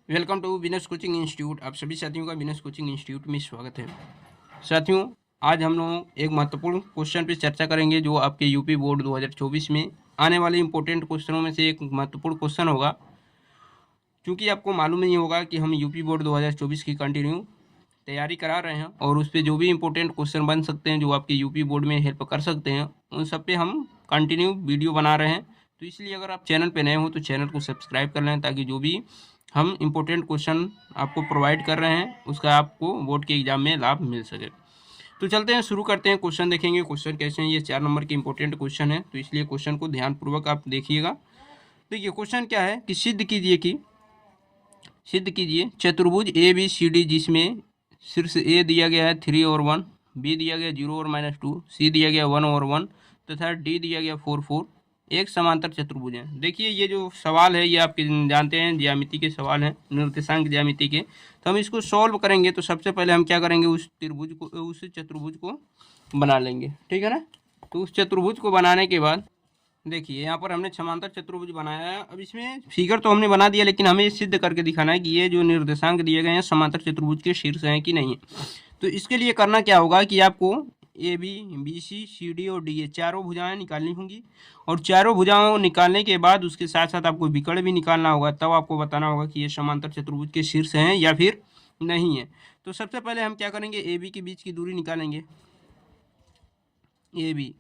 Welcome to winners coaching institute. आप सभी साथियों का विनर्स कोचिंग इंस्टीट्यूट में स्वागत है। साथियों, आज हम लोग एक महत्वपूर्ण क्वेश्चन पर चर्चा करेंगे जो आपके यूपी बोर्ड 2024 में आने वाले इंपॉर्टेंट क्वेश्चनों में से एक महत्वपूर्ण क्वेश्चन होगा। क्योंकि आपको मालूम नहीं होगा कि हम यूपी बोर्ड 2024 की कंटिन्यू तैयारी करा रहे हैं और उस पर जो भी इंपॉर्टेंट क्वेश्चन बन सकते हैं जो आपके यूपी बोर्ड में हेल्प कर सकते हैं उन सब पे हम कंटिन्यू वीडियो बना रहे हैं। तो इसलिए अगर आप चैनल पे नए हो तो चैनल को सब्सक्राइब कर लें ताकि जो भी हम इम्पोर्टेंट क्वेश्चन आपको प्रोवाइड कर रहे हैं उसका आपको बोर्ड के एग्जाम में लाभ मिल सके। तो चलते हैं, शुरू करते हैं। क्वेश्चन देखेंगे क्वेश्चन कैसे हैं। ये 4 नंबर के इंपॉर्टेंट क्वेश्चन है, तो इसलिए क्वेश्चन को ध्यानपूर्वक आप देखिएगा। देखिए क्वेश्चन क्या है कि सिद्ध कीजिए चतुर्भुज ए बी सी डी जिसमें शीर्ष ए दिया गया है 3 और 1, बी दिया गया 0 और -2, सी दिया गया 1 और 1 तथा डी दिया गया 4 4 एक समांतर चतुर्भुज है। देखिए ये जो सवाल है ये आपके जानते हैं ज्यामिति के सवाल हैं, निर्देशांक ज्यामिति के। तो हम इसको सॉल्व करेंगे तो सबसे पहले हम क्या करेंगे, उस चतुर्भुज को बना लेंगे, ठीक है ना। तो उस चतुर्भुज को बनाने के बाद देखिए यहाँ पर हमने समांतर चतुर्भुज बनाया है। अब इसमें फिगर तो हमने बना दिया लेकिन हमें ये सिद्ध करके दिखाना है कि ये जो निर्देशांक दिए गए हैं समांतर चतुर्भुज के शीर्ष हैं कि नहीं है। तो इसके लिए करना क्या होगा कि आपको A B B C C D और डी ये चारों भुजाएं निकालनी होंगी और चारों भुजाओं निकालने के बाद उसके साथ साथ आपको विकर्ण भी निकालना होगा। तब आपको बताना होगा कि ये समांतर चतुर्भुज के शीर्ष हैं या फिर नहीं है। तो सबसे पहले हम क्या करेंगे, ए बी के बीच की दूरी निकालेंगे, ए बी।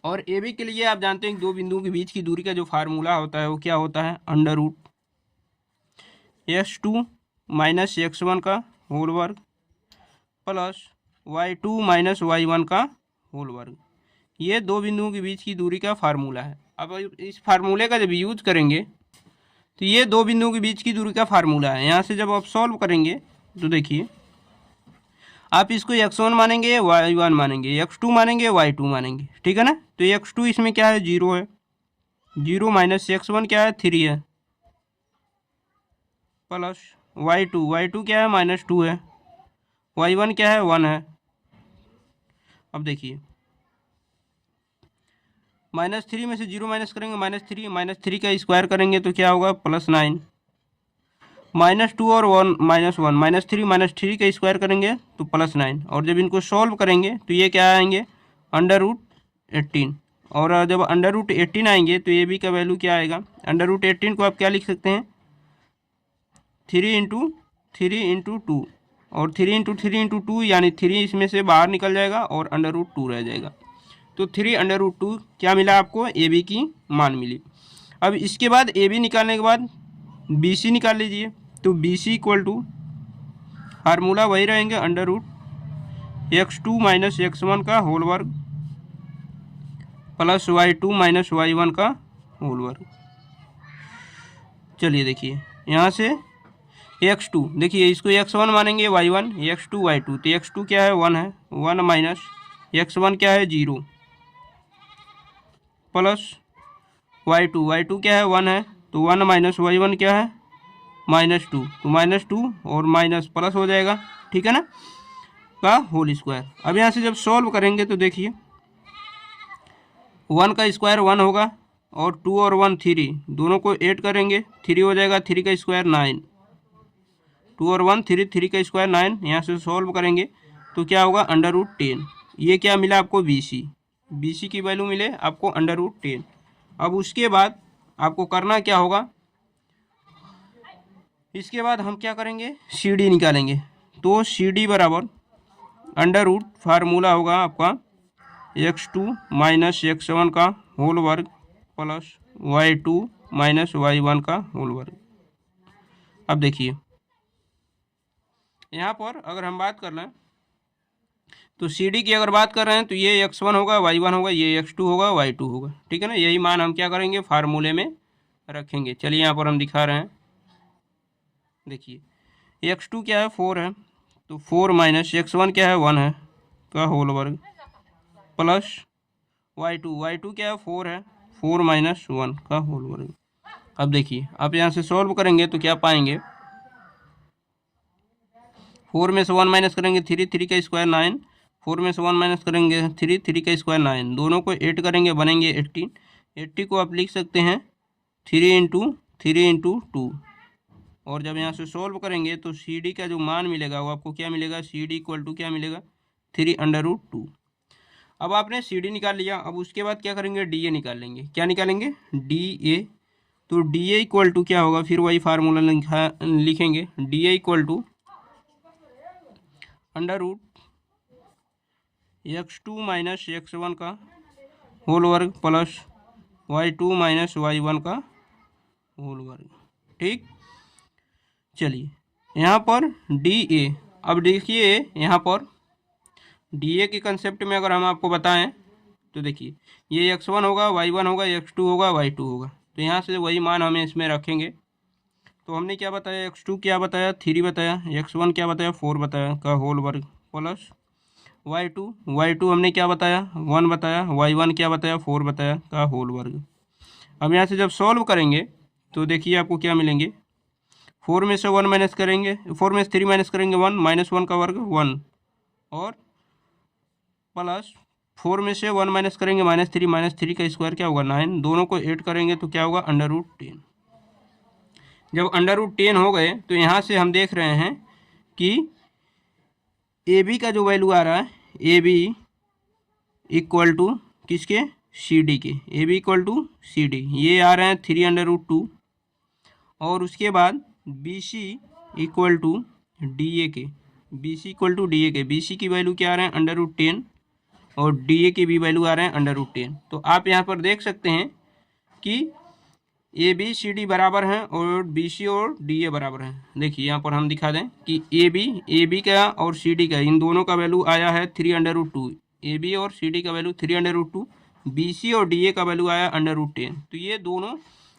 और ए बी के लिए आप जानते हैं दो बिंदुओं के बीच की दूरी का जो फार्मूला होता है वो क्या होता है, √x2 - x1 का होल वर्ग प्लस y2 - y1 का होल वर्ग। ये दो बिंदुओं के बीच की दूरी का फार्मूला है। अब इस फार्मूले का जब यूज करेंगे तो ये दो बिंदुओं के बीच की दूरी का फार्मूला है। यहाँ से जब आप सॉल्व करेंगे तो देखिए आप इसको x1 मानेंगे, y1 मानेंगे, x2 मानेंगे, y2 मानेंगे, ठीक है ना। तो x2 इसमें क्या है, 0 है, 0 - x1 क्या है, 3 है, प्लस y2 क्या है, -2 है, y1 क्या है, 1 है। अब देखिए -3 में से 0 माइनस करेंगे, -3 का स्क्वायर करेंगे तो क्या होगा, +9, -2 और 1 -1, -3 का स्क्वायर करेंगे तो +9। और जब इनको सॉल्व करेंगे तो ये क्या आएंगे, √18। और जब √18 आएंगे तो ये भी का वैल्यू क्या आएगा, √18 को आप क्या लिख सकते हैं, 3 × 2। और 3 × 3 × 2 यानी 3 इसमें से बाहर निकल जाएगा और √2 रह जाएगा। तो 3 √2 क्या मिला आपको, ए बी की मान मिली। अब इसके बाद ए बी निकालने के बाद बी सी निकाल लीजिए। तो B C equal to formula वही रहेंगे, √x2 - x1 का होल वर्ग प्लस y2 - y1 का होल वर्ग। चलिए देखिए यहाँ से x2, देखिए इसको x1 मानेंगे, y1, x2 y2। तो x2 क्या है, 1 है, 1 माइनस x1 क्या है, 0, प्लस y2 क्या है, 1 है, तो 1 - y1 क्या है, -2। तो -2 और माइनस प्लस हो जाएगा, ठीक है ना, का होल स्क्वायर। अब यहाँ से जब सॉल्व करेंगे तो देखिए 1 का स्क्वायर 1 होगा और 2 और 1 3, दोनों को ऐड करेंगे 3 हो जाएगा, 3 का स्क्वायर 9, 2 और 1 3, 3 का स्क्वायर 9। यहाँ से सॉल्व करेंगे तो क्या होगा, √10। ये क्या मिला आपको, बी सी की वैल्यू मिले आपको √10। अब उसके बाद आपको करना क्या होगा, इसके बाद हम क्या करेंगे, सी डी निकालेंगे। तो सी डी बराबर √ फार्मूला होगा आपका x2 - x1 का होल वर्ग प्लस y2 - y1 का होल वर्ग। अब देखिए यहाँ पर अगर हम बात कर लें तो सी डी की अगर बात कर रहे हैं तो ये x1 होगा, y1 होगा, ये x2 होगा, y2 होगा, ठीक है ना। यही मान हम क्या करेंगे, फार्मूले में रखेंगे। चलिए यहाँ पर हम दिखा रहे हैं, देखिए x2 क्या है, 4 है, तो 4 - x1 क्या है, 1 है का होल वर्ग प्लस y2 क्या है, 4 है, 4 - 1 का होल वर्ग। अब देखिए आप यहाँ से सॉल्व करेंगे तो क्या पाएंगे, 4 में से 1 माइनस करेंगे 3, 3 का स्क्वायर 9, 4 में से 1 माइनस करेंगे 3, 3 का स्क्वायर 9, दोनों को ऐड करेंगे बनेंगे 80। 80 को आप लिख सकते हैं 3 × 2, और जब यहाँ से सॉल्व करेंगे तो सी डी का जो मान मिलेगा वो आपको क्या मिलेगा, सी डी इक्वल टू क्या मिलेगा, 3√2। अब आपने सी डी निकाल लिया। अब उसके बाद क्या करेंगे, डी ए निकाल लेंगे। क्या निकालेंगे, डी ए। तो डी ए इक्वल टू क्या होगा, फिर वही फार्मूला लिखेंगे, D A equal to √x2 minus x1 का होल वर्ग प्लस y2 माइनस y1 का होल वर्ग। ठीक, चलिए यहाँ पर डी ए। अब देखिए यहाँ पर डी ए के कंसेप्ट में अगर हम आपको बताएं तो देखिए ये x1 होगा, y1 होगा, x2 होगा, y2 होगा। तो यहाँ से वही मान हमें इसमें रखेंगे। तो हमने क्या बताया, x2 क्या बताया, 3 बताया, x1 क्या बताया, 4 बताया का होल वर्ग प्लस y2 हमने क्या बताया, 1 बताया, y1 क्या बताया, 4 बताया का होल वर्ग। अब यहाँ से जब सॉल्व करेंगे तो देखिए आपको क्या मिलेंगे, 4 में से 1 माइनस करेंगे, 4 में से 3 माइनस करेंगे 1, -1 का वर्ग 1, और प्लस 4 में से 1 माइनस करेंगे -3 का स्क्वायर क्या होगा 9, दोनों को ऐड करेंगे तो क्या होगा √10। जब √10 हो गए तो यहाँ से हम देख रहे हैं कि ए बी का जो वैल्यू आ रहा है, ए बी इक्वल टू किसके, सी डी के, A B equal to C D, ये आ रहे हैं 3√2। और उसके बाद B C equal to D A के, B C equal to D A के, बी सी की वैल्यू क्या आ रहे हैं √10 और डी ए की भी वैल्यू आ रहे हैं √10। तो आप यहाँ पर देख सकते हैं कि ए बी सी डी बराबर हैं और बी सी और डी ए बराबर हैं। देखिए यहाँ पर हम दिखा दें कि ए बी का और सी डी का इन दोनों का वैल्यू आया है 3√2, ए बी और सी डी का वैल्यू 3√2, बी सी और डी ए का वैल्यू आया √10। तो ये दोनों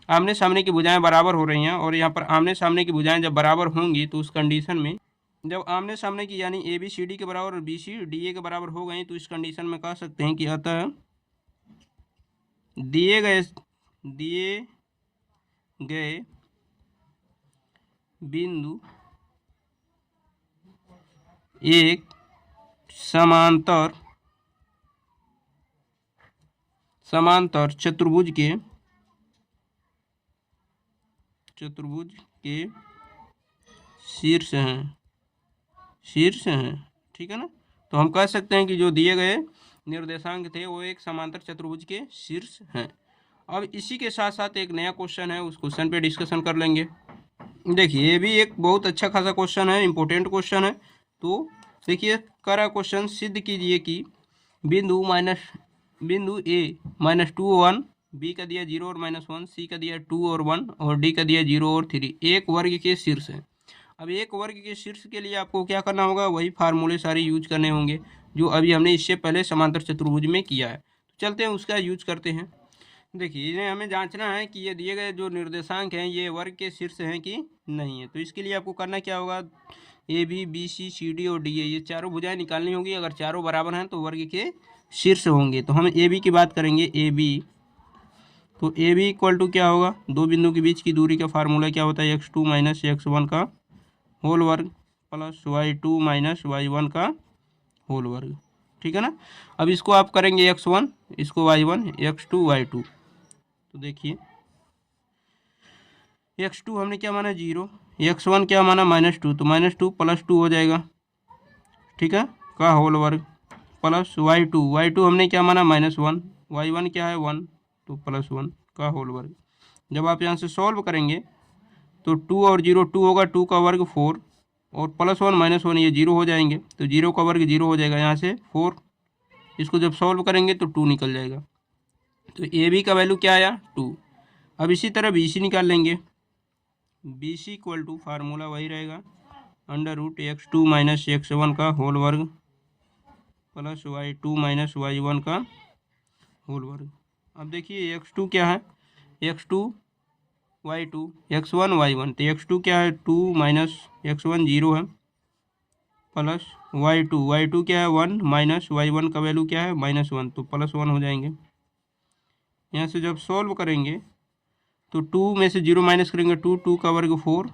आमने सामने की भुजाएं बराबर हो रही हैं। और यहाँ पर आमने सामने की भुजाएं जब बराबर होंगी तो उस कंडीशन में, जब आमने सामने की यानी ए बी सी डी के बराबर और बी सी डी ए के बराबर हो गई तो इस कंडीशन में कह सकते हैं कि अतः दिए गए बिंदु एक समांतर चतुर्भुज के शीर्ष हैं। ठीक है ना। तो हम कह सकते हैं कि जो दिए गए निर्देशांक थे वो एक समांतर चतुर्भुज के शीर्ष हैं। अब इसी के साथ साथ एक नया क्वेश्चन है, उस क्वेश्चन पे डिस्कशन कर लेंगे। देखिए ये भी एक बहुत अच्छा खासा क्वेश्चन है, इंपॉर्टेंट क्वेश्चन है। तो देखिए करा क्वेश्चन, सिद्ध कीजिए कि बिंदु ए -2 1, बी का दिया 0 और -1, सी का दिया 2 और 1 और डी का दिया 0 और 3 एक वर्ग के शीर्ष है। अब एक वर्ग के शीर्ष के लिए आपको क्या करना होगा, वही फार्मूले सारे यूज करने होंगे जो अभी हमने इससे पहले समांतर चतुर्भुज में किया है। तो चलते हैं उसका यूज करते हैं। देखिए इन्हें हमें जांचना है कि ये दिए गए जो निर्देशांक हैं ये वर्ग के शीर्ष हैं कि नहीं है। तो इसके लिए आपको करना क्या होगा, A B B C C D और डी ए ये चारों भुजाएं निकालनी होगी। अगर चारों बराबर हैं तो वर्ग के शीर्ष होंगे। तो हम ए बी की बात करेंगे, ए बी। तो ए बी इक्वल टू क्या होगा, दो बिंदु के बीच की दूरी का फार्मूला क्या होता है, x2 माइनस x1 का होल वर्ग प्लस y2 माइनस y1 का होल वर्ग। ठीक है ना। अब इसको आप करेंगे x1, इसको y1, x2 y2। तो देखिए x2 हमने क्या माना 0, x1 क्या माना -2, तो -2 + 2 हो जाएगा। ठीक है, का होल वर्ग प्लस y2 हमने क्या माना -1, y1 क्या है 1, तो +1 का होल वर्ग। जब आप यहाँ से सॉल्व करेंगे तो 2 और 0 2 होगा, 2 का वर्ग 4 और +1 -1 ये 0 हो जाएंगे। तो 0 का वर्ग 0 हो जाएगा, यहाँ से 4, इसको जब सॉल्व करेंगे तो 2 निकल जाएगा। तो ए बी का वैल्यू क्या आया 2। अब इसी तरह बी सी निकाल लेंगे, B C equal to formula वही रहेगा √x2 माइनस x1 का होल वर्ग प्लस y2 माइनस y1 का होल वर्ग। अब देखिए x2 क्या है, x2 y2, x1 y1, तो x2 क्या है 2 माइनस x1 0 है प्लस y2 क्या है 1 माइनस y1 का वैल्यू क्या है -1, तो +1 हो जाएंगे। यहाँ से जब सॉल्व करेंगे तो 2 में से 0 माइनस करेंगे 2 का वर्ग 4।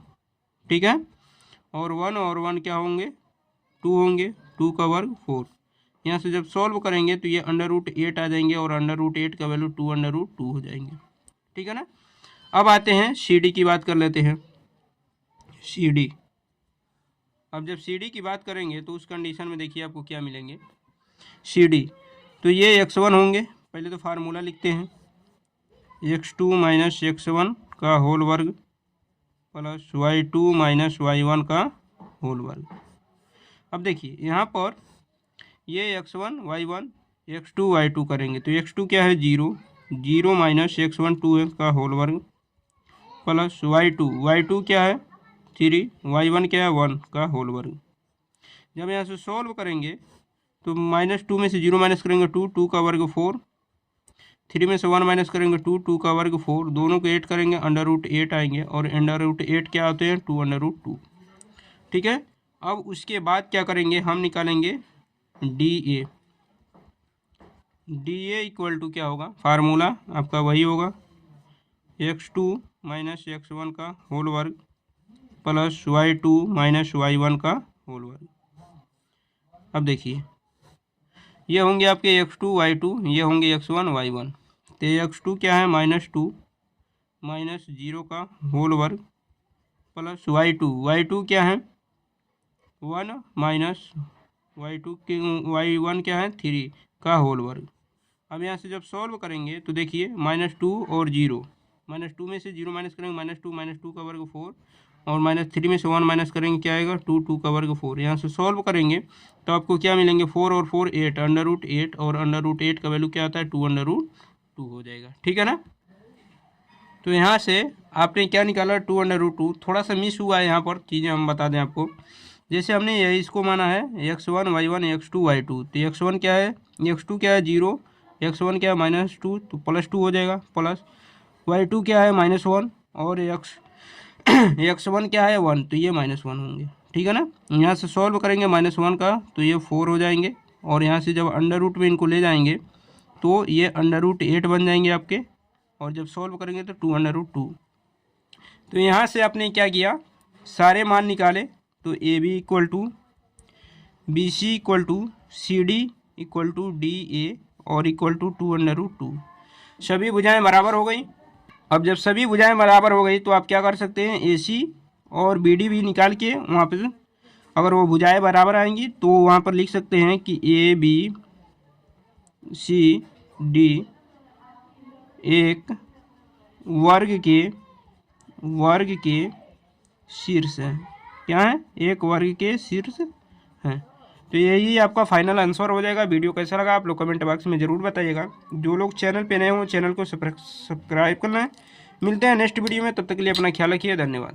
ठीक है, और 1 क्या होंगे 2 होंगे, 2 का वर्ग 4। यहाँ से जब सॉल्व करेंगे तो ये √8 आ जाएंगे और √8 का वैल्यू 2 हो जाएंगे। ठीक है ना। अब आते हैं सी डी की बात कर लेते हैं। C D. अब जब सी डी की बात करेंगे तो उस कंडीशन में देखिए आपको क्या मिलेंगे। सी डी तो ये x1 होंगे, पहले तो फार्मूला लिखते हैं, x2 माइनस x1 का होल वर्ग प्लस y2 माइनस y1 का होल वर्ग। अब देखिए यहाँ पर ये x1 y1 x2 y2 करेंगे तो x2 क्या है 0, 0 माइनस x1 2 का होल वर्ग प्लस y2 क्या है 3, y1 क्या है 1 का होल वर्ग। जब यहाँ से सॉल्व करेंगे तो -2 में से 0 माइनस करेंगे 2, 2 का वर्ग 4, 3 में से 1 माइनस करेंगे 2, 2 का वर्ग 4, दोनों को 8 करेंगे √8 आएंगे और √8 क्या आते हैं 2/2। ठीक है। अब उसके बाद क्या करेंगे, हम निकालेंगे डी ए इक्वल टू क्या होगा, फार्मूला आपका वही होगा x2 माइनस x1 का होल वर्ग प्लस y2 माइनस y1 का होल वर्ग। अब देखिए ये होंगे आपके x2 y2, ये होंगे x1 y1। तो x2 क्या है -2 माइनस 0 का होल वर्ग प्लस y2 क्या है 1 माइनस y1 क्या है 3 का होल वर्ग। अब यहाँ से जब सॉल्व करेंगे तो देखिए -2 और 0, -2 में से 0 माइनस करेंगे -2 का वर्ग 4 और -3 में से 1 माइनस करेंगे क्या आएगा 2 का वर्ग 4। यहाँ से सॉल्व करेंगे तो आपको क्या मिलेंगे 4 और 4 8, √8 और √8 का वैल्यू क्या आता है 2/2 हो जाएगा। ठीक है ना। तो यहाँ से आपने क्या निकाला 2/2। थोड़ा सा मिस हुआ है यहाँ पर, चीज़ें हम बता दें आपको। जैसे हमने ये इसको माना है x1 y1 x2 y2, तो x1 क्या है x2 क्या है 0, x1 क्या है -2 तो +2 हो जाएगा, प्लस y2 क्या है -1 और x1 क्या है 1 तो ये -1 होंगे। ठीक है ना। यहाँ से सॉल्व करेंगे -1 का तो ये 4 हो जाएंगे और यहाँ से जब अंडर रूट में इनको ले जाएंगे तो ये √8 बन जाएंगे आपके, और जब सॉल्व करेंगे तो 2/2। तो यहाँ से आपने क्या किया, सारे मान निकाले। तो AB equal to BC equal to CD equal to DA और इक्वल टू 2/2। सभी भुजाएं बराबर हो गई। अब जब सभी भुजाएं बराबर हो गई तो आप क्या कर सकते हैं, AC और BD भी निकाल के वहाँ पर अगर वो भुजाएं बराबर आएंगी तो वहाँ पर लिख सकते हैं कि ABCD एक वर्ग के शीर्ष है। क्या है, एक वर्ग के शीर्ष है। तो यही आपका फाइनल आंसर हो जाएगा। वीडियो कैसा लगा आप लोग कमेंट बॉक्स में ज़रूर बताइएगा। जो लोग चैनल पे नए हों चैनल को सब्सक्राइब करना है। मिलते हैं नेक्स्ट वीडियो में, तब तक के लिए अपना ख्याल रखिए। धन्यवाद।